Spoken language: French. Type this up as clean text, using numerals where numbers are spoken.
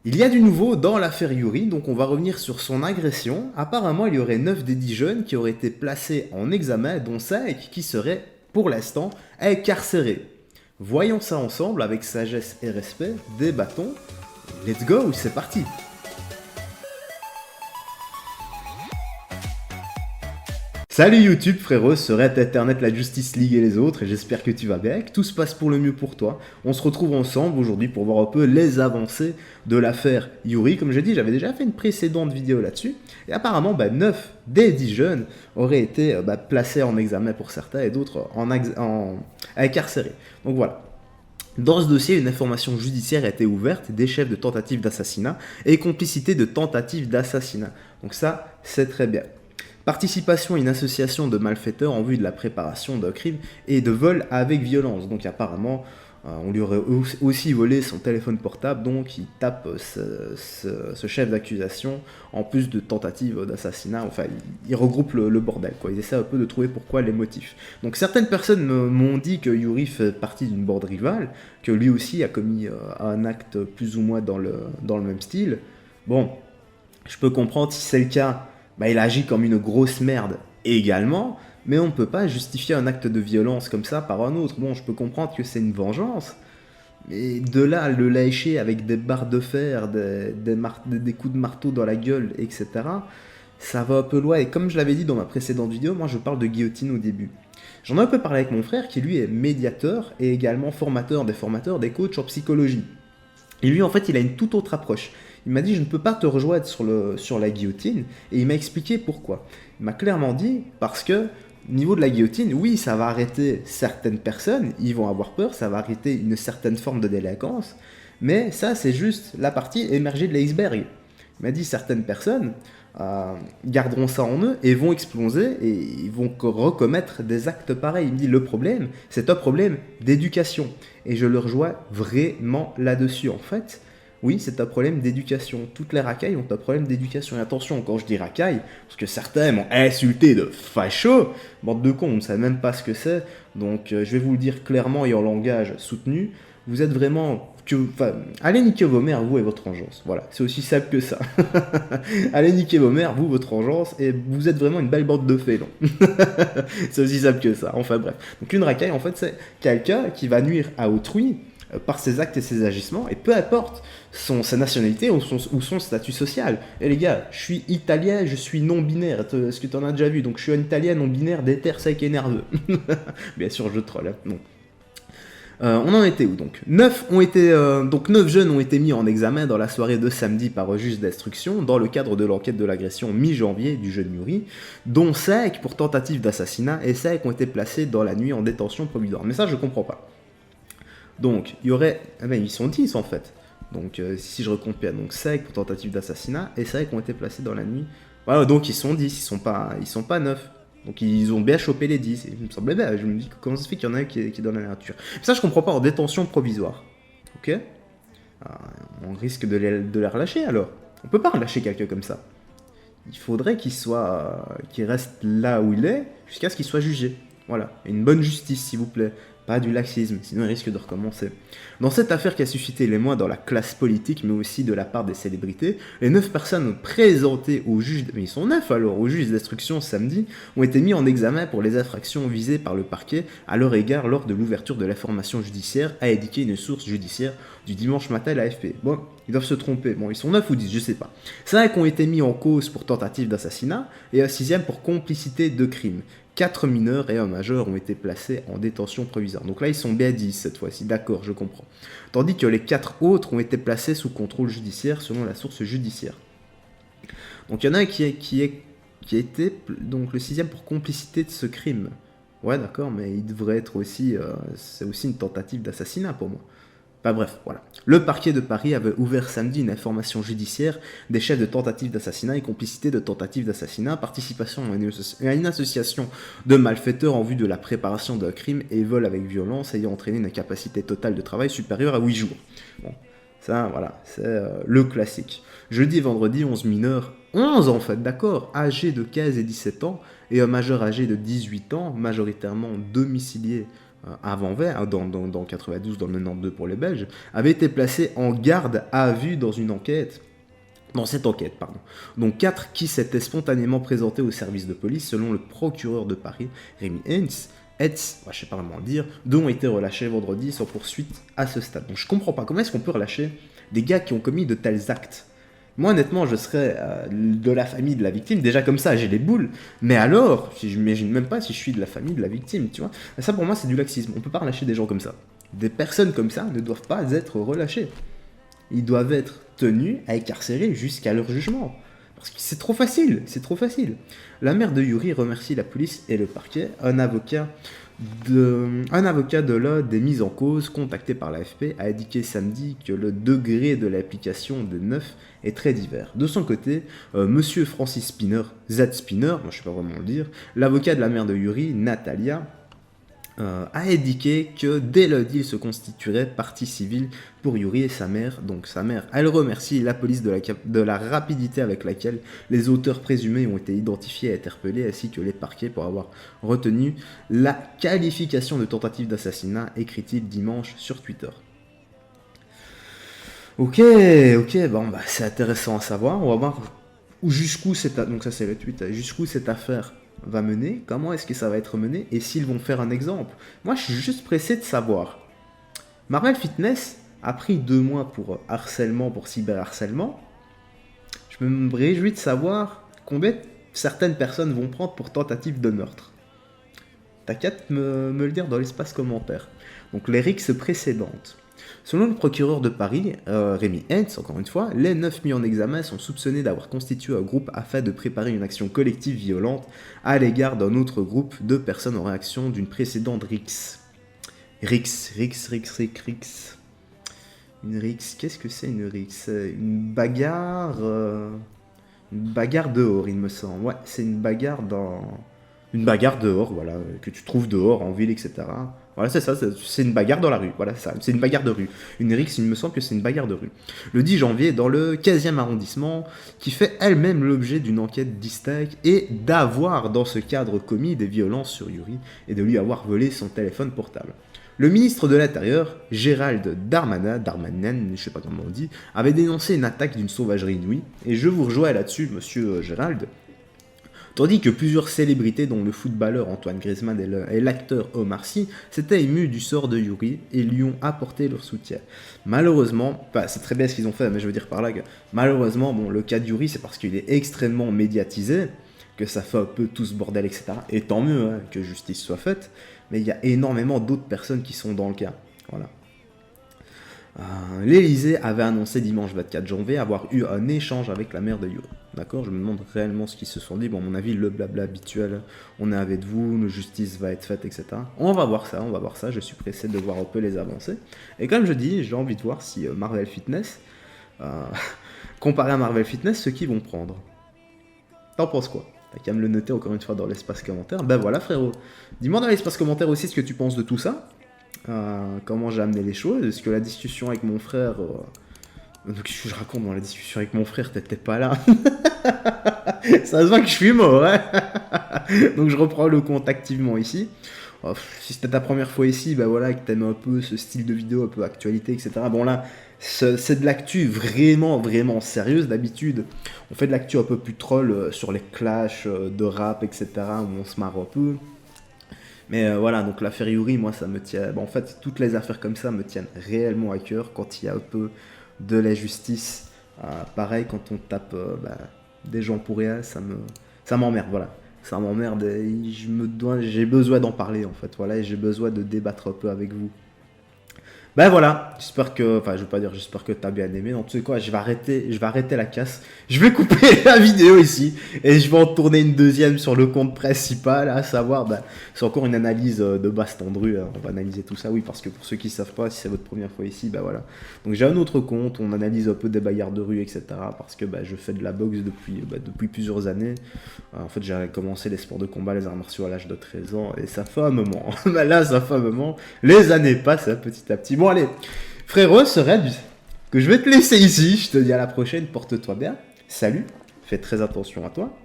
Il y a du nouveau dans l'affaire Yuri, donc on va revenir sur son agression. Apparemment, il y aurait 9 des 10 jeunes qui auraient été placés en examen, dont 5 qui seraient, pour l'instant, incarcérés. Voyons ça ensemble avec sagesse et respect, débattons. Let's go, c'est parti. Salut YouTube frérot, ce Red Internet, la Justice League et les autres, et j'espère que tu vas bien, que tout se passe pour le mieux pour toi. On se retrouve ensemble aujourd'hui pour voir un peu les avancées de l'affaire Yuri. Comme j'ai dit, j'avais déjà fait une précédente vidéo là-dessus, et apparemment 9 des 10 jeunes auraient été placés en examen pour certains et d'autres incarcérés. Donc voilà. Dans ce dossier, une information judiciaire a été ouverte des chefs de tentative d'assassinat et complicité de tentative d'assassinat. Donc ça, c'est très bien. Participation à une association de malfaiteurs en vue de la préparation d'un crime et de vol avec violence. Donc apparemment, on lui aurait aussi volé son téléphone portable, donc il tape ce chef d'accusation en plus de tentative d'assassinat. Enfin, il regroupe le bordel, quoi. Ils essaient un peu de trouver pourquoi les motifs. Donc certaines personnes m'ont dit que Yuri fait partie d'une bande rivale, que lui aussi a commis un acte plus ou moins dans le même style. Bon, je peux comprendre si c'est le cas. Il agit comme une grosse merde également, mais on ne peut pas justifier un acte de violence comme ça par un autre. Bon, je peux comprendre que c'est une vengeance, mais de là à le lâcher avec des barres de fer, des coups de marteau dans la gueule, etc., ça va un peu loin. Et comme je l'avais dit dans ma précédente vidéo, moi je parle de guillotine au début. J'en ai un peu parlé avec mon frère qui lui est médiateur et également formateur, des coachs en psychologie. Et lui, en fait, il a une toute autre approche. Il m'a dit, je ne peux pas te rejoindre sur la guillotine, et il m'a expliqué pourquoi. Il m'a clairement dit, parce que, au niveau de la guillotine, oui, ça va arrêter certaines personnes, ils vont avoir peur, ça va arrêter une certaine forme de délinquance, mais ça, c'est juste la partie émergée de l'iceberg. Il m'a dit, certaines personnes garderont ça en eux et vont exploser et ils vont recommettre des actes pareils. Il me dit, le problème, c'est un problème d'éducation. Et je le rejoins vraiment là-dessus, en fait. Oui, c'est un problème d'éducation. Toutes les racailles ont un problème d'éducation. Et attention, quand je dis racailles, parce que certains m'ont insulté de facho, bande de cons, on ne sait même pas ce que c'est. Donc je vais vous le dire clairement et en langage soutenu. Vous êtes vraiment... allez niquer vos mères, vous et votre vengeance. Voilà, c'est aussi simple que ça. Allez niquer vos mères, vous, votre vengeance, et vous êtes vraiment une belle bande de félons. C'est aussi simple que ça. Enfin bref. Donc une racaille, en fait, c'est quelqu'un qui va nuire à autrui par ses actes et ses agissements, et peu importe sa nationalité ou son statut social. Et les gars, je suis italien, je suis non-binaire, est-ce que tu en as déjà vu? Donc je suis un italien non-binaire, déter, sec et nerveux. Bien sûr, je troll, hein. Non. On en était où donc 9 jeunes ont été mis en examen dans la soirée de samedi par juge d'instruction dans le cadre de l'enquête de l'agression mi-janvier du jeune Yuri, dont 5 pour tentative d'assassinat et 5 ont été placés dans la nuit en détention provisoire. Mais ça, je comprends pas. Donc, il y aurait... ils sont 10 en fait. Donc, si je recompte bien, donc 5 pour tentative d'assassinat et 5 ont été placés dans la nuit. Voilà, donc ils sont 10, ils sont pas 9. Donc ils ont bien chopé les 10. Et il me semblait bien, je me dis comment ça se fait qu'il y en a un qui est dans la nature. Mais ça, je comprends pas, en détention provisoire. Ok. On risque de les relâcher alors. On peut pas relâcher quelqu'un comme ça. Il faudrait qu'il reste là où il est jusqu'à ce qu'il soit jugé. Voilà, une bonne justice s'il vous plaît. Pas du laxisme, sinon il risque de recommencer. Dans cette affaire qui a suscité l'émoi dans la classe politique, mais aussi de la part des célébrités, les 9 personnes présentées au juge, mais ils sont 9 alors, au juge d'instruction samedi, ont été mis en examen pour les infractions visées par le parquet à leur égard lors de l'ouverture de l'information judiciaire, a indiqué une source judiciaire du dimanche matin à l'AFP. Bon, ils doivent se tromper, bon, ils sont 9 ou 10, je sais pas. 5 ont été mis en cause pour tentative d'assassinat, et un 6e pour complicité de crime. 4 mineurs et un majeur ont été placés en détention provisoire. Donc là, ils sont bien 10 cette fois-ci, d'accord, je comprends. Tandis que les 4 autres ont été placés sous contrôle judiciaire selon la source judiciaire. Donc il y en a un qui a été donc le 6e pour complicité de ce crime. Ouais, d'accord, mais il devrait être aussi... c'est aussi une tentative d'assassinat pour moi. Enfin bref, voilà. Le parquet de Paris avait ouvert samedi une information judiciaire des chefs de tentative d'assassinat et complicité de tentative d'assassinat, participation à une association de malfaiteurs en vue de la préparation d'un crime et vol avec violence ayant entraîné une capacité totale de travail supérieure à 8 jours. Bon, ça, voilà, c'est le classique. Jeudi et vendredi, 11 mineurs, 11 en fait, d'accord, âgés de 15 et 17 ans, et un majeur âgé de 18 ans, majoritairement domicilié avant Vert, dans 92, dans le 92 pour les Belges, avaient été placés en garde à vue dans cette enquête, pardon. Donc 4 qui s'étaient spontanément présentés au service de police, selon le procureur de Paris, Rémi Hens, je ne sais pas vraiment le dire, 2 ont été relâchés vendredi sans poursuite à ce stade. Donc je comprends pas, comment est-ce qu'on peut relâcher des gars qui ont commis de tels actes? Moi honnêtement, je serais de la famille de la victime, déjà comme ça j'ai les boules, mais alors, je m'imagine même pas si je suis de la famille de la victime, tu vois. Ça pour moi c'est du laxisme, on peut pas relâcher des gens comme ça. Des personnes comme ça ne doivent pas être relâchées. Ils doivent être tenus à incarcérer jusqu'à leur jugement. Parce que c'est trop facile, c'est trop facile. La mère de Yuri remercie la police et le parquet. Un avocat de l'un des mises en cause, contacté par l'AFP, a indiqué samedi que le degré de l'application des 9 est très divers. De son côté, monsieur Francis Spinner, Z Spinner, moi je sais pas vraiment le dire, l'avocat de la mère de Yuri, Natalia, a indiqué que dès lundi, il se constituerait partie civile pour Yuri et sa mère. Donc sa mère, elle remercie la police de la rapidité avec laquelle les auteurs présumés ont été identifiés et interpellés, ainsi que les parquets pour avoir retenu la qualification de tentative d'assassinat, écrit-il dimanche sur Twitter. Ok, bon, bah, c'est intéressant à savoir. On va voir jusqu'où donc ça c'est le tweet, jusqu'où cette affaire va mener, comment est-ce que ça va être mené, et s'ils vont faire un exemple. Moi, je suis juste pressé de savoir. Marvel Fitness a pris 2 mois pour harcèlement, pour cyberharcèlement. Je me réjouis de savoir combien certaines personnes vont prendre pour tentative de meurtre. T'as qu'à me le dire dans l'espace commentaire. Donc les rixes précédentes. Selon le procureur de Paris, Rémi Hens, encore une fois, les 9 mis en examen sont soupçonnés d'avoir constitué un groupe afin de préparer une action collective violente à l'égard d'un autre groupe de personnes en réaction d'une précédente rixe. Rixe. Une rixe, qu'est-ce que c'est une rixe? Une bagarre dehors, il me semble. Ouais, c'est une bagarre dehors, voilà, que tu trouves dehors, en ville, etc. Voilà, c'est ça, c'est une bagarre dans la rue, voilà, ça, c'est une bagarre de rue. Une rixe, il me semble que c'est une bagarre de rue. Le 10 janvier, dans le 15e arrondissement, qui fait elle-même l'objet d'une enquête distincte et d'avoir, dans ce cadre, commis des violences sur Yuri et de lui avoir volé son téléphone portable. Le ministre de l'Intérieur, Gérald Darmanin, je sais pas comment on dit, avait dénoncé une attaque d'une sauvagerie inouïe, et je vous rejoins là-dessus, monsieur Gérald. Tandis que plusieurs célébrités, dont le footballeur Antoine Griezmann et l'acteur Omar Sy, s'étaient émus du sort de Yuri et lui ont apporté leur soutien. Malheureusement, c'est très bien ce qu'ils ont fait, mais je veux dire par là que malheureusement, bon, le cas de Yuri, c'est parce qu'il est extrêmement médiatisé, que ça fait un peu tout ce bordel, etc. Et tant mieux hein, que justice soit faite, mais il y a énormément d'autres personnes qui sont dans le cas. Voilà. L'Elysée avait annoncé dimanche 24 janvier avoir eu un échange avec la mère de Yuri. D'accord, je me demande réellement ce qu'ils se sont dit. Bon, à mon avis, le blabla habituel, on est avec vous, nos justice va être faite, etc. On va voir ça, je suis pressé de voir un peu les avancées. Et comme je dis, j'ai envie de voir si Marvel Fitness, comparé à Marvel Fitness, ceux qui vont prendre. T'en penses quoi? T'as qu'à me le noter encore une fois dans l'espace commentaire. Ben voilà frérot, dis-moi dans l'espace commentaire aussi ce que tu penses de tout ça. Comment j'ai amené les choses. Est-ce que la discussion avec mon frère... Qu'est-ce que je raconte dans la discussion avec mon frère? T'étais pas là. Ça se voit que je suis mort, hein. Donc je reprends le compte activement ici. Si c'était ta première fois ici, bah voilà, que t'aimes un peu ce style de vidéo, un peu actualité, etc. Bon là, c'est de l'actu vraiment, vraiment sérieuse. D'habitude, on fait de l'actu un peu plus troll sur les clashs de rap, etc. où on se marre un peu. Mais voilà, donc l'affaire Yuri, moi ça me tient... Bon, en fait, toutes les affaires comme ça me tiennent réellement à cœur quand il y a un peu de la justice. Pareil, quand on tape des gens pour rien, ça m'emmerde, voilà. Ça m'emmerde et j'ai besoin d'en parler en fait, voilà, et j'ai besoin de débattre un peu avec vous. Ben voilà, j'espère que, enfin je veux pas dire j'espère que t'as bien aimé, en tout cas je vais arrêter la casse, je vais couper la vidéo ici, et je vais en tourner une deuxième sur le compte principal, à savoir, c'est encore une analyse de Bastandru, on va analyser tout ça, oui, parce que pour ceux qui savent pas, si c'est votre première fois ici, voilà. Donc j'ai un autre compte, on analyse un peu des bagarres de rue, etc., parce que je fais de la boxe depuis plusieurs années, en fait j'ai commencé les sports de combat, les arts martiaux à l'âge de 13 ans, et ça fait un moment, là ça fait un moment, les années passent petit à petit. Bon allez, frérot, ce raid que je vais te laisser ici, je te dis à la prochaine, porte-toi bien, salut, fais très attention à toi,